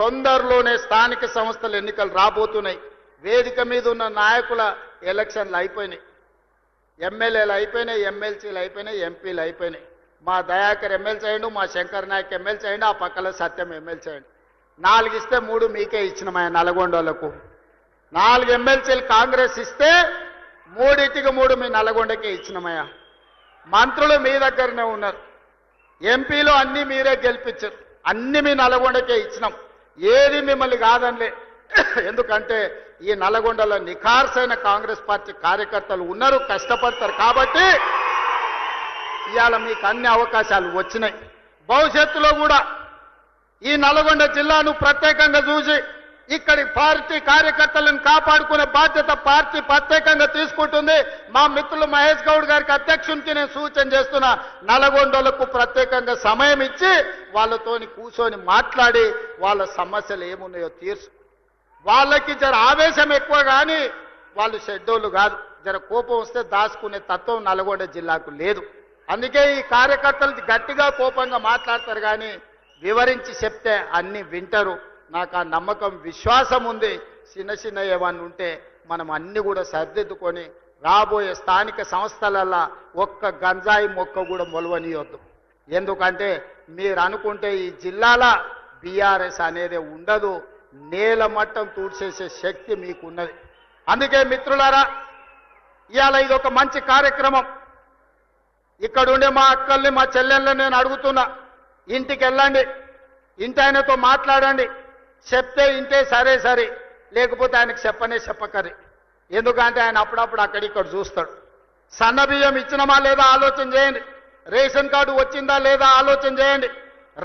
తొందరలోనే స్థానిక సంస్థల ఎన్నికలు రాబోతున్నాయి. వేదిక మీద ఉన్న నాయకుల ఎలక్షన్లు అయిపోయినాయి, ఎమ్మెల్యేలు అయిపోయినాయి, ఎమ్మెల్సీలు అయిపోయినాయి, ఎంపీలు అయిపోయినాయి. మా దయాకర్ ఎమ్మెల్సీ అయ్యండు, మా శంకర్ నాయక్ ఎమ్మెల్సీ అయ్యండు, ఆ పక్కల సత్యం ఎమ్మెల్సీ అయ్యండు. 4 ఇస్తే 3 మీకే ఇచ్చినమా నల్గొండలకు. 4 ఎమ్మెల్సీలు కాంగ్రెస్ ఇస్తే 3టికి 3 మీ నల్గొండకే ఇచ్చినమయ్యా. మంత్రులు మీ దగ్గరనే ఉన్నారు, ఎంపీలు అన్నీ మీరే గెలిపించారు, అన్ని మీ నల్గొండకే ఇచ్చినాం. ఏది మిమ్మల్ని కాదనిలే. ఎందుకంటే ఈ నల్గొండలో నిఖార్సైన కాంగ్రెస్ పార్టీ కార్యకర్తలు ఉన్నారు, కష్టపడతారు. కాబట్టి ఇవాళ మీకు అన్ని అవకాశాలు వచ్చినాయి. భవిష్యత్తులో కూడా ఈ నల్గొండ జిల్లాను ప్రత్యేకంగా చూసి ఇక్కడి పార్టీ కార్యకర్తలను కాపాడుకునే బాధ్యత పార్టీ ప్రత్యేకంగా తీసుకుంటుంది. మా మిత్రులు మహేష్ గౌడ్ గారికి అధ్యక్షునికి నేను సూచన చేస్తున్నా, నల్గొండలకు ప్రత్యేకంగా సమయం ఇచ్చి వాళ్ళతోని కూర్చొని మాట్లాడి వాళ్ళ సమస్యలు ఏమున్నాయో తీర్చు. వాళ్ళకి జర ఆవేశం ఎక్కువ కానీ వాళ్ళు షెడ్యూల్ కాదు, జర కోపం వస్తే దాచుకునే తత్వం నల్గొండ జిల్లాకు లేదు. అందుకే ఈ కార్యకర్తలు గట్టిగా కోపంగా మాట్లాడతారు కానీ వివరించి చెప్తే అన్ని వింటారు. నాకు ఆ నమ్మకం విశ్వాసం ఉంది. చిన్న చిన్న ఏమన్నా ఉంటే మనం అన్ని కూడా సర్దిద్దుకొని రాబోయే స్థానిక సంస్థలల్లో ఒక్క గంజాయి మొక్క కూడా మొలవనియొద్దు. ఎందుకంటే మీరు అనుకుంటే ఈ జిల్లాల బీఆర్ఎస్ అనేది ఉండదు, నేల మట్టం తూడ్చేసే శక్తి మీకున్నది. అందుకే మిత్రులారా ఇవాళ ఇది ఒక మంచి కార్యక్రమం. ఇక్కడ ఉండే మా అక్కల్ని మా చెల్లెళ్ళని నేను అడుగుతున్నా, ఇంటికి వెళ్ళండి, ఇంటి ఆయనతో మాట్లాడండి, చెప్తే ఇంటే సరే సరే, లేకపోతే ఆయనకు చెప్పకరి. ఎందుకంటే ఆయన అప్పుడప్పుడు అక్కడిక్కడ చూస్తాడు. సన్నబియ్యం ఇచ్చినమా లేదా ఆలోచన చేయండి, రేషన్ కార్డు వచ్చిందా లేదా ఆలోచన చేయండి,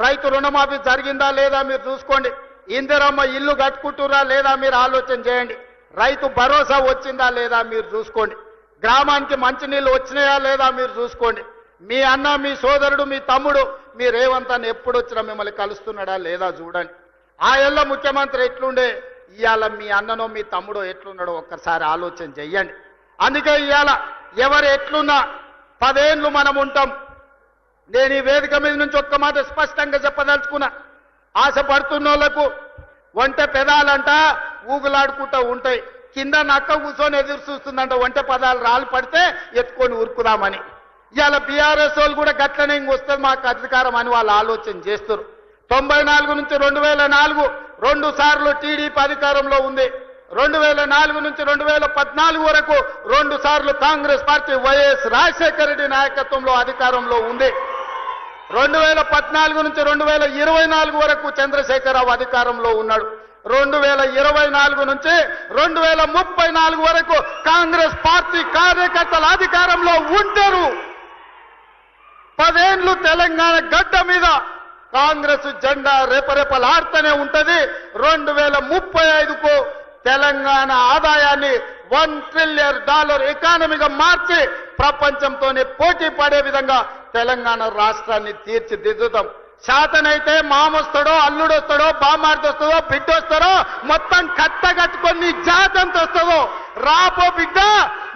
రైతు రుణమాఫీ జరిగిందా లేదా మీరు చూసుకోండి, ఇందిరమ్మ ఇల్లు కట్టుకుంటురా లేదా మీరు ఆలోచన చేయండి, రైతు భరోసా వచ్చిందా లేదా మీరు చూసుకోండి, గ్రామానికి మంచినీళ్ళు వచ్చినాయా లేదా మీరు చూసుకోండి, మీ అన్న మీ సోదరుడు మీ తమ్ముడు మీ రేవంత్ అన్న ఎప్పుడు వచ్చినా మిమ్మల్ని కలుస్తున్నాడా లేదా చూడండి. ఆ ఏళ్ళ ముఖ్యమంత్రి ఎట్లుండే, ఇవాళ మీ అన్ననో మీ తమ్ముడో ఎట్లున్నాడో ఒక్కసారి ఆలోచన చెయ్యండి. అందుకే ఇవాళ ఎవరు ఎట్లున్నా 10 ఏళ్ళు మనం ఉంటాం. నేను ఈ వేదిక మీద నుంచి ఒక్క మాట స్పష్టంగా చెప్పదలుచుకున్నా, ఆశపడుతున్న వాళ్ళకు ఒంటె పెదాలంట ఊగులాడుకుంటూ ఉంటాయి, కింద నక్క కూర్చొని ఎదురు చూస్తుందంట ఒంటె పదాలు రాళ్ళు పడితే ఎత్తుకొని ఉరుకుదామని. ఇవాళ బీఆర్ఎస్ వాళ్ళు కూడా గట్లనే ఇంకొస్తుంది మాకు అధికారం అని వాళ్ళు ఆలోచన చేస్తారు. 94 నుంచి 2004 2 సార్లు టీడీపీ అధికారంలో ఉంది. 2004 నుంచి 2014 వరకు 2 సార్లు కాంగ్రెస్ పార్టీ వైఎస్ రాజశేఖర రెడ్డి నాయకత్వంలో అధికారంలో ఉంది. 2014 నుంచి 2024 వరకు చంద్రశేఖరరావు అధికారంలో ఉన్నాడు. 2024 నుంచి 2034 వరకు కాంగ్రెస్ పార్టీ కార్యకర్తల అధికారంలో ఉంటారు. 10 ఏళ్ళు తెలంగాణ గడ్డ మీద కాంగ్రెస్ జెండా రేపరేపలాడుతూనే ఉంటది. 2035కు తెలంగాణ ఆదాయాన్ని $1 ట్రిలియన్ ఎకానమీగా మార్చి ప్రపంచంతోనే పోటీ పడే విధంగా తెలంగాణ రాష్ట్రాన్ని తీర్చిదిద్దుతాం. శాతనైతే మామొస్తాడో అల్లుడొస్తాడో బామార్దొస్తాడో బిడ్డొస్తాడో మొత్తం కట్టగట్టుకొని జాతంతో వస్తుందో రాబో బిడ్డ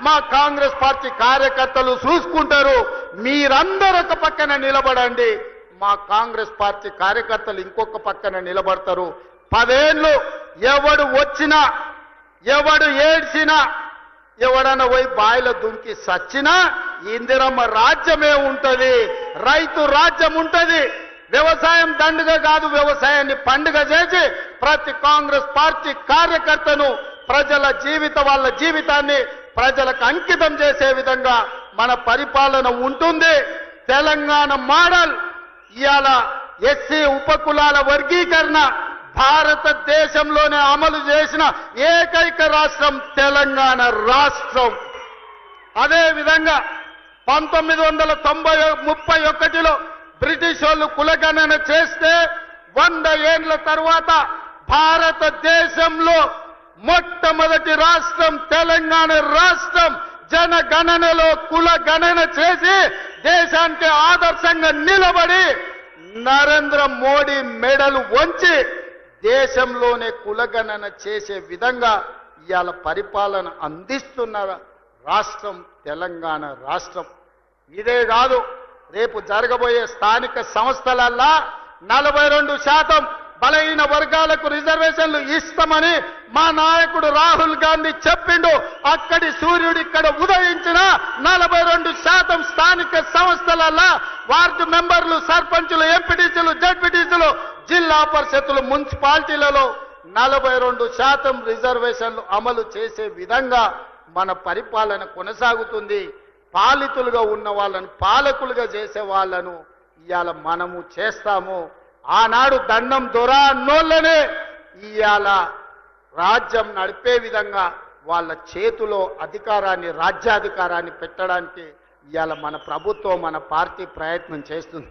మా కాంగ్రెస్ పార్టీ కార్యకర్తలు చూసుకుంటారు. మీరందరూ ఒక పక్కన నిలబడండి, మా కాంగ్రెస్ పార్టీ కార్యకర్తలు ఇంకొక పక్కన నిలబడతారు. 10 ఏళ్ళు ఎవడు వచ్చినా ఎవడు ఏడ్చినా ఎవడన్నా పోయి బాయిలో దుంకి సచ్చినా ఇందిరమ్మ రాజ్యమే ఉంటది, రైతు రాజ్యం ఉంటది. వ్యవసాయం దండుగ కాదు, వ్యవసాయాన్ని పండుగ చేసి ప్రతి కాంగ్రెస్ పార్టీ కార్యకర్తను వాళ్ళ జీవితాన్ని ప్రజలకు అంకితం చేసే విధంగా మన పరిపాలన ఉంటుంది. తెలంగాణ మోడల్ ఇవాళ ఎస్సీ ఉపకులాల వర్గీకరణ భారతదేశంలోనే అమలు చేసిన ఏకైక రాష్ట్రం తెలంగాణ రాష్ట్రం. అదేవిధంగా 1931లో బ్రిటిష్ వాళ్ళు కులగణన చేస్తే 100 ఏళ్ల తర్వాత భారతదేశంలో మొట్టమొదటి రాష్ట్రం తెలంగాణ రాష్ట్రం. జనగణనలో కులగణన చేసి దేశానికి ఆదర్శంగా నిలబడి నరేంద్ర మోడీ మెడలు వంచి దేశంలోనే కులగణన చేసే విధంగా ఇవాళ పరిపాలన అందిస్తున్న రాష్ట్రం తెలంగాణ రాష్ట్రం. ఇదే కాదు, రేపు జరగబోయే స్థానిక సంస్థలల్లా 42% బలహీన వర్గాలకు రిజర్వేషన్లు ఇస్తామని మా నాయకుడు రాహుల్ గాంధీ చెప్పిండు. అక్కడి సూర్యుడు ఇక్కడ ఉదయించిన 42% స్థానిక సంస్థల వార్డు మెంబర్లు, సర్పంచులు, ఎంపీటీసీలు, జడ్పీటీసీలు, జిల్లా పరిషత్తులు, మున్సిపాలిటీలలో 42% రిజర్వేషన్లు అమలు చేసే విధంగా మన పరిపాలన కొనసాగుతుంది. పాలితులుగా ఉన్న వాళ్ళని పాలకులుగా చేసే వాళ్ళను ఇవాళ మనము చేస్తాము. ఆనాడు దండం దొర అన్నోళ్ళనే ఇవాళ రాజ్యం నడిపే విధంగా వాళ్ళ చేతిలో అధికారాన్ని, రాజ్యాధికారాన్ని పెట్టడానికి ఇవాళ మన ప్రభుత్వం, మన పార్టీ ప్రయత్నం చేస్తుంది.